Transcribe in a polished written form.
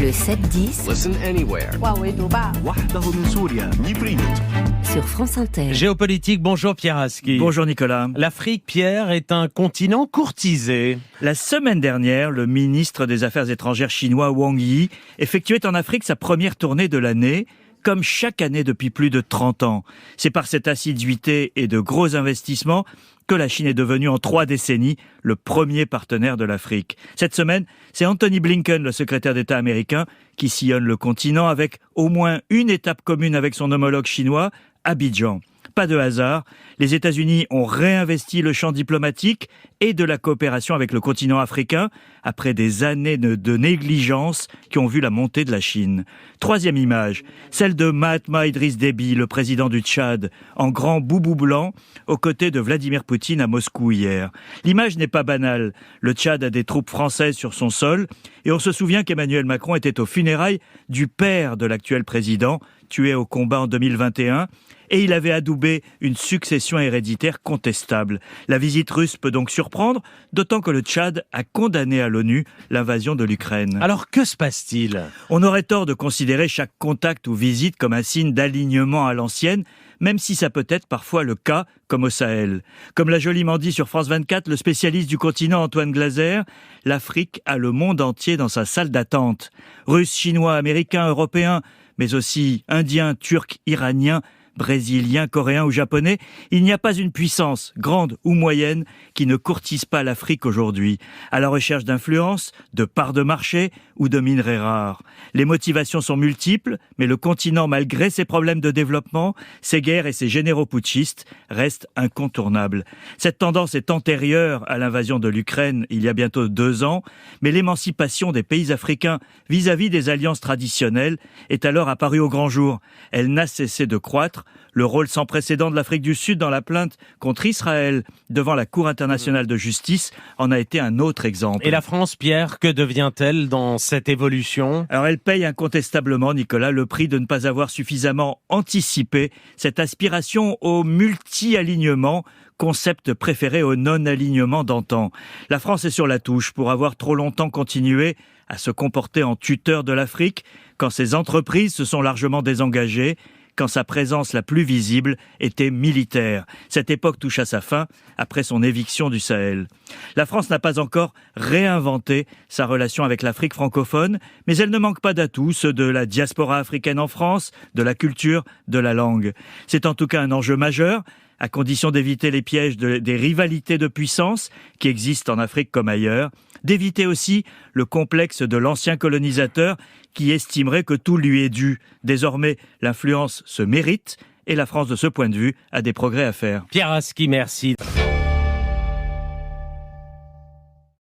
Le 7-10 Listen anywhere. sur France Inter. Géopolitique, bonjour Pierre Aski. Bonjour Nicolas. L'Afrique, Pierre, est un continent courtisé. La semaine dernière, le ministre des Affaires étrangères chinois Wang Yi effectuait en Afrique sa première tournée de l'année, comme chaque année depuis plus de 30 ans. C'est par cette assiduité et de gros investissements que la Chine est devenue en 3 décennies le premier partenaire de l'Afrique. Cette semaine, c'est Anthony Blinken, le secrétaire d'État américain, qui sillonne le continent avec au moins une étape commune avec son homologue chinois, Abidjan. Pas de hasard, les États-Unis ont réinvesti le champ diplomatique et de la coopération avec le continent africain après des années de négligence qui ont vu la montée de la Chine. Troisième image, celle de Mahatma Idriss Déby, le président du Tchad, en grand boubou blanc, aux côtés de Vladimir Poutine à Moscou hier. L'image n'est pas banale. Le Tchad a des troupes françaises sur son sol et on se souvient qu'Emmanuel Macron était aux funérailles du père de l'actuel président, tué au combat en 2021, et il avait adoubé une succession héréditaire contestable. La visite russe peut donc surprendre, d'autant que le Tchad a condamné à l'ONU l'invasion de l'Ukraine. Alors que se passe-t-il ? On aurait tort de considérer chaque contact ou visite comme un signe d'alignement à l'ancienne, même si ça peut être parfois le cas, comme au Sahel. Comme l'a joliment dit sur France 24 le spécialiste du continent Antoine Glaser, l'Afrique a le monde entier dans sa salle d'attente. Russes, Chinois, Américains, Européens, mais aussi Indiens, Turcs, Iraniens, Brésiliens, Coréens ou Japonais, il n'y a pas une puissance, grande ou moyenne, qui ne courtise pas l'Afrique aujourd'hui, à la recherche d'influence, de parts de marché ou de minerais rares. Les motivations sont multiples, mais le continent, malgré ses problèmes de développement, ses guerres et ses généraux putschistes, reste incontournable. Cette tendance est antérieure à l'invasion de l'Ukraine il y a bientôt 2 ans, mais l'émancipation des pays africains vis-à-vis des alliances traditionnelles est alors apparue au grand jour. Elle n'a cessé de croître. Le rôle sans précédent de l'Afrique du Sud dans la plainte contre Israël devant la Cour internationale de justice en a été un autre exemple. Et la France, Pierre, que devient-elle dans cette évolution ? Alors elle paye incontestablement, Nicolas, le prix de ne pas avoir suffisamment anticipé cette aspiration au multi-alignement, concept préféré au non-alignement d'antan. La France est sur la touche pour avoir trop longtemps continué à se comporter en tuteur de l'Afrique quand ses entreprises se sont largement désengagées, quand sa présence la plus visible était militaire. Cette époque touche à sa fin après son éviction du Sahel. La France n'a pas encore réinventé sa relation avec l'Afrique francophone, mais elle ne manque pas d'atouts, ceux de la diaspora africaine en France, de la culture, de la langue. C'est en tout cas un enjeu majeur, à condition d'éviter les pièges des rivalités de puissance qui existent en Afrique comme ailleurs, d'éviter aussi le complexe de l'ancien colonisateur qui estimerait que tout lui est dû. Désormais, l'influence se mérite et la France, de ce point de vue, a des progrès à faire. Pierre Aski, merci.